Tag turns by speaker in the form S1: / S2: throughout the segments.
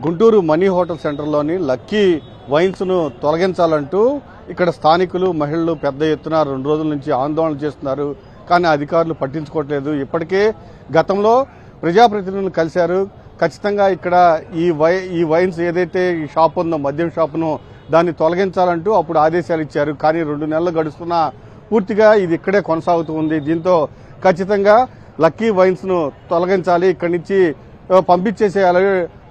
S1: Guntur money hotel సెంటర్లోని lucky వైన్స్ను తొలగించాలంటూ ఇక్కడ స్థానికులు మహిళలు పెద్ద ఎత్తున 2 రోజుల నుంచి ఆందోళన చేస్తున్నారు. కానీ అధికారులు పట్టించుకోవట్లేదు. ఇప్పటికే గతంలో ప్రజాప్రతినిధులు కలిశారు. ఖచ్చితంగా ఇక్కడ ఈ వైన్స్ ఏదైతే ఈ షాప్ ఉందో మద్యం షాపును దాన్ని తొలగించాలంటూ అప్పుడు ఆదేశాలు ఇచ్చారు. కానీ 2 నెలలు గడుస్తున్నా పూర్తిగా ఇది ఇక్కడే కొనసాగుతూ ఉంది. దీంతో ఖచ్చితంగా లక్కీ వైన్స్ ను తొలగించాలి, ఇక్కడి నుంచి పంపించేసేయాలి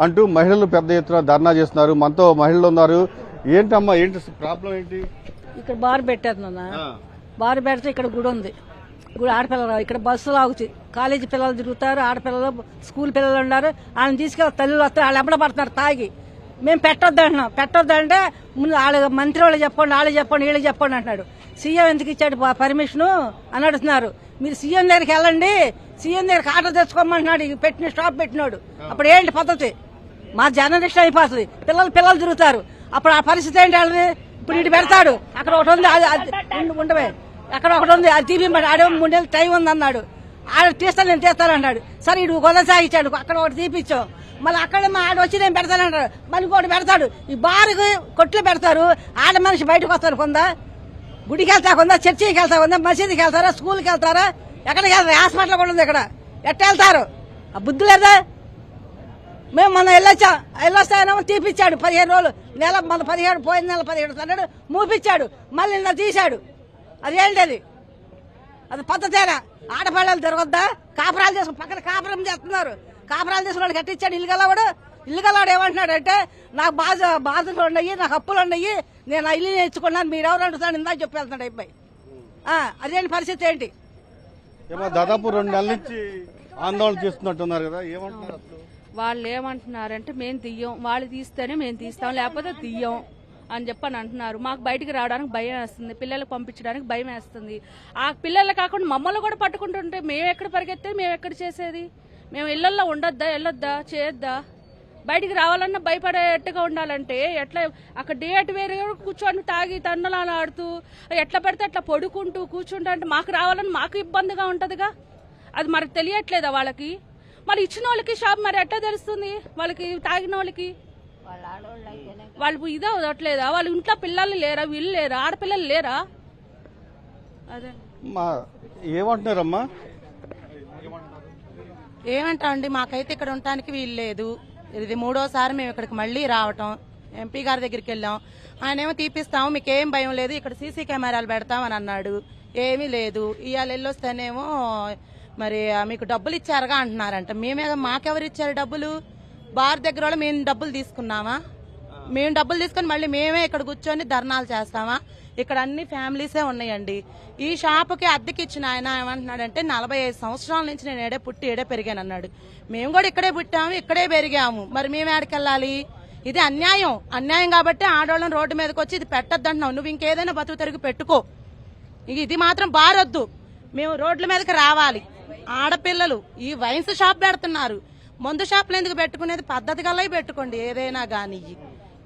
S1: అంటూ మహిళలు పెద్ద ఎత్తున ధర్నా చేస్తున్నారు. మనతో మహిళలు ఉన్నారు. ఏంటమ్మా, ఏంటి ప్రాబ్లం ఏంటి?
S2: ఇక్కడ బార్ పెట్టేస్తున్నా. బార్ పెడితే ఇక్కడ గుడి ఉంది. గుడి ఆడపిల్లలు ఇక్కడ బస్సులు ఆగుతాయి. కాలేజీ పిల్లలు తిరుగుతారు, ఆడపిల్లలు స్కూల్ పిల్లలు ఉన్నారు. ఆయన తీసుకెళ్ళి తల్లులు వస్తారు, వాళ్ళు ఎంబడ పడుతున్నారు తాగి. మేము పెట్టొద్దు అంటున్నాం. పెట్టొద్దు అంటే ముందు వాళ్ళ మంత్రి వాళ్ళు చెప్పండి, వాళ్ళు చెప్పండి, వీళ్ళు చెప్పండి అంటున్నాడు. సీఎం ఎందుకు ఇచ్చాడు పర్మిషన్ అని అడుగుతున్నారు. మీరు సీఎం దగ్గరికి వెళ్ళండి, సీఎం దగ్గరికి ఆర్డర్ తెచ్చుకోమంటున్నాడు పెట్టిన స్టాప్ పెట్టినాడు. అప్పుడు ఏంటి పద్ధతి? మా జనరేషన్ అయిపోతుంది. పిల్లలు తిరుగుతారు. అప్పుడు ఆ పరిస్థితి ఏంటి వాళ్ళది? ఇప్పుడు ఇటు పెడతాడు, అక్కడ ఒకటి ఉంది ఉండవే, అక్కడ ఒకటి ఉంది, అది టీవీ ఆడే 3 నెలలు టైం ఉంది అన్నాడు. ఆడ తీస్తాను, నేను తీస్తానన్నాడు. సరే ఇటు కొనసాగించాడు, అక్కడ ఒకటి తీపిచ్చాం. మళ్ళీ అక్కడ ఆడ వచ్చి నేను పెడతానంటాడు, మళ్ళీ ఇంకోటి పెడతాడు. ఈ బారుకు కొట్లు పెడతారు. ఆడ మనిషి బయటకు వస్తారు. కొందా గుడికి వెళ్తా, కొందా చర్చికి వెళ్తా, కొందా మసీదుకి వెళ్తారా, స్కూల్కి వెళ్తారా, ఎక్కడికి వెళ్తారు? హాస్పిటల్ కూడా ఉంది ఇక్కడ. ఎట్ట వెళ్తారు? ఆ బుద్ధి లేదా? మేము మొన్న వెళ్ళొస్తానేమో తీపిచ్చాడు 15 రోజులు. నెల మన 17 పోయిన నెల 17 అన్నాడు, మూపించాడు. మళ్ళీ నిన్న తీశాడు. అదేంటది? అది పద్ధతేనా? ఆడపిల్లలు తిరగొద్దా? కాపురాలు చేసుకుని పక్కన కాపురం చేస్తున్నారు. కాపురాలు చేసుకుని వాళ్ళు కట్టించాడు. ఇల్లుగలవాడు ఏమంటున్నాడు అంటే, నాకు బాధలు ఉన్నాయి, నాకు అప్పులు ఉన్నాయి, నేను ఆ ఇల్లు నేర్చుకున్నాను, మీరు ఎవరు అంటున్నాడు ఇందాక చెప్పి వెళ్తున్నాడు అబ్బాయి. అదేంటి పరిస్థితి ఏంటి?
S1: దాదాపు 2 నెలల నుంచి ఆందోళన చేస్తున్నట్టున్నారు కదా, ఏమంటున్నారు?
S3: వాళ్ళు ఏమంటున్నారంటే మేము తీయం, వాళ్ళు తీస్తేనే మేము తీస్తాం, లేకపోతే తీయం అని చెప్పని అంటున్నారు. మాకు బయటికి రావడానికి భయం వేస్తుంది, పిల్లలకు పంపించడానికి భయం వేస్తుంది. ఆ పిల్లలు కాకుండా మమ్మల్ని కూడా పట్టుకుంటుంటే మేము ఎక్కడ పరిగెత్తే, మేము ఎక్కడ చేసేది? మేము ఇళ్లల్లో ఉండొద్దా, వెళ్ళొద్దా, చేయొద్దా? బయటికి రావాలన్నా భయపడేట్టుగా ఉండాలంటే ఎట్లా? అక్కడ డేట్ వేరే కూర్చొని తాగి తన్నలాలు ఆడుతూ ఎట్లా పడితే అట్లా పడుకుంటూ కూర్చుంటా అంటే మాకు రావాలని మాకు ఇబ్బందిగా ఉంటదిగా. అది మనకు తెలియట్లేదా వాళ్ళకి? మరి ఇచ్చిన వాళ్ళకి షాప్ మరి ఎట్లా తెలుస్తుంది వాళ్ళకి? తాగిన వాళ్ళకి వాళ్ళు ఇదే వదట్లేదా? వాళ్ళ ఇంట్లో పిల్లలు లేరా, వీళ్ళు లేరా, ఆడపిల్లలు లేరా? అదే
S1: ఏమంటున్నారమ్మా?
S4: ఏమంటామండి, మాకైతే ఇక్కడ ఉండటానికి వీలు లేదు. ఇది 3వసారి మేము ఇక్కడికి మళ్లీ రావటం. ఎంపీ గారి దగ్గరికి వెళ్ళాం. ఆయన ఏమో తీపిస్తాము, మీకేం భయం లేదు, ఇక్కడ సీసీ కెమెరాలు పెడతామని అన్నాడు. ఏమీ లేదు. ఇవాళ వెళ్ళొస్తేనేమో మరి మీకు డబ్బులు ఇచ్చారుగా అంటున్నారంట. మాకెవరు ఇచ్చారు డబ్బులు? బార్ దగ్గర వాళ్ళు మేము డబ్బులు తీసుకున్నామా? మేము డబ్బులు తీసుకుని మళ్ళీ మేమే ఇక్కడ కూర్చొని ధర్నాలు చేస్తామా? ఇక్కడ అన్ని ఫ్యామిలీసే ఉన్నాయండి. ఈ షాపుకి అద్దెకి ఇచ్చిన ఆయన ఏమంటున్నాడంటే 45 సంవత్సరాల నుంచి నేను ఏడే పుట్టి ఏడే పెరిగాను అన్నాడు. మేము కూడా ఇక్కడే పుట్టాము, ఇక్కడే పెరిగాము. మరి మేము ఏడకెళ్ళాలి? ఇది అన్యాయం. అన్యాయం కాబట్టి ఆడవాళ్ళని రోడ్డు మీదకి వచ్చి ఇది పెట్టొద్దంటున్నావు. నువ్వు ఇంకేదైనా బతుకు తిరిగి పెట్టుకో, ఇది మాత్రం బారొద్దు. మేము రోడ్ల మీదకి రావాలి. ఆడపిల్లలు ఈ వైన్స్ షాప్ పెడుతున్నారు. మందు షాపులు ఎందుకు పెట్టుకునేది? పద్ధతి గల్లై పెట్టుకోండి ఏదైనా గానీ.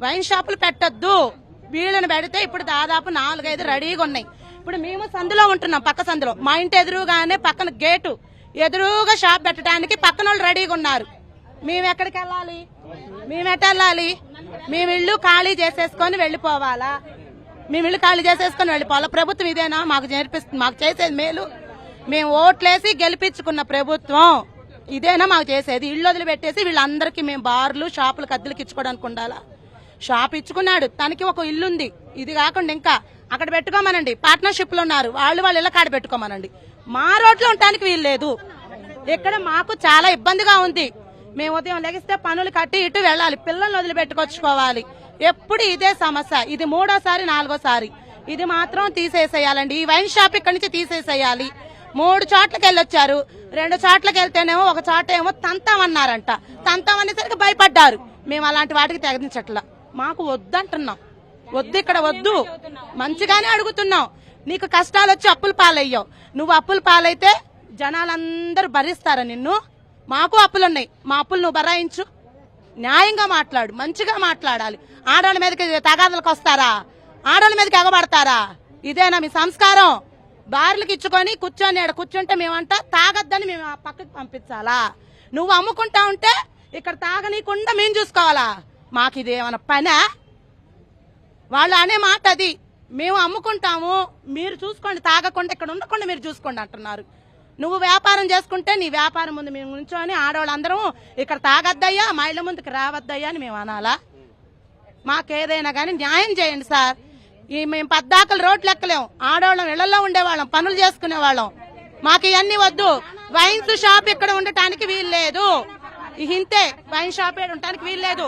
S4: వైన్ షాపులు పెట్టొద్దు. వీళ్ళని పెడితే ఇప్పుడు దాదాపు 4-5 రెడీగా ఉన్నాయి. ఇప్పుడు మేము సందులో ఉంటున్నాం, పక్క సందులో. మా ఇంటి ఎదురుగానే పక్కన గేటు ఎదురుగా షాప్ పెట్టడానికి పక్కన వాళ్ళు రెడీగా ఉన్నారు. మేము ఎక్కడికి వెళ్ళాలి? మేము ఎట్ట వెళ్ళాలి? మేము ఇల్లు ఖాళీ చేసేసుకొని వెళ్ళిపోవాలా? మేము ఇల్లు ఖాళీ చేసేసుకొని వెళ్ళిపోవాలా? ప్రభుత్వం ఇదేనా మాకు నేర్పిస్తుంది? మాకు చేసేది మేలు? మేము ఓట్లేసి గెలిపించుకున్న ప్రభుత్వం ఇదేనా మాకు చేసేది? ఇల్లు వదిలిపెట్టేసి వీళ్ళందరికీ మేము బార్లు షాపులు అద్దెలకు ఇచ్చుకోవడానికి ఉండాలా? షాప్ ఇచ్చుకున్నాడు, తనకి ఒక ఇల్లుంది. ఇది కాకుండా ఇంకా అక్కడ పెట్టుకోమనండి. పార్ట్నర్షిప్ లో ఉన్నారు, వాళ్ళు ఇళ్ళ కాడ పెట్టుకోమనండి. మా రోడ్లో ఉండటానికి వీలు లేదు. ఇక్కడ మాకు చాలా ఇబ్బందిగా ఉంది. మేము ఉదయం లెగిస్తే పనులు కట్టి ఇటు వెళ్ళాలి, పిల్లల్ని వదిలిపెట్టుకొచ్చుకోవాలి. ఎప్పుడు ఇదే సమస్య. ఇది 3వసారి 4వసారి. ఇది మాత్రం తీసేసేయాలండి. ఈ వైన్ షాప్ ఇక్కడి నుంచి తీసేసేయాలి. 3 చోట్లకి వెళ్ళొచ్చారు. 2 చోట్లకి వెళ్తేనేమో ఒక చోట ఏమో తంతామన్నారంట. తంతం అనేసరికి భయపడ్డారు. మేము అలాంటి వాటికి తెగించట్లా. మాకు వద్దంటున్నాం. వద్దు, ఇక్కడ వద్దు. మంచిగానే అడుగుతున్నాం. నీకు కష్టాలు వచ్చి అప్పులు పాలయ్యావు. నువ్వు అప్పులు పాలైతే జనాలందరూ భరిస్తారా నిన్ను? మాకు అప్పులున్నాయి, మా అప్పులు నువ్వు భరాయించు. న్యాయంగా మాట్లాడు, మంచిగా మాట్లాడాలి. ఆడవాళ్ళ మీదకి తగాదలకు వస్తారా? ఆడవాళ్ళ మీదకి ఎగబడతారా? ఇదేనా మీ సంస్కారం? బార్లకు ఇచ్చుకొని కూర్చొని కూర్చుంటే మేమంట తాగద్దని మేము పక్కకి పంపించాలా? నువ్వు అమ్ముకుంటా ఉంటే ఇక్కడ తాగనీయకుండా మేము చూసుకోవాలా? మాకు ఇది ఏమైనా పనా? వాళ్ళు అనే మాట అది, మేము అమ్ముకుంటాము మీరు చూసుకోండి, తాగకుండా ఇక్కడ ఉండకుండా మీరు చూసుకోండి అంటున్నారు. నువ్వు వ్యాపారం చేసుకుంటే నీ వ్యాపారం ముందు మేము ఉంచోని ఆడవాళ్ళందరం ఇక్కడ తాగద్దయ్యా, మా ఇళ్ళ ముందుకు రావద్దయ్యా అని మేము అనాలా? మాకేదైనా కానీ న్యాయం చేయండి సార్. మేము పద్దాకలు రోడ్లు ఎక్కలేం, ఆడవాళ్ళం ఇళ్లలో ఉండేవాళ్ళం, పనులు చేసుకునే వాళ్ళం. మాకు ఇవన్నీ వద్దు. వైన్స్ షాప్ ఇక్కడ ఉండటానికి వీలు లేదు. ఇంతే, వైన్ షాప్ ఉండటానికి వీలు లేదు.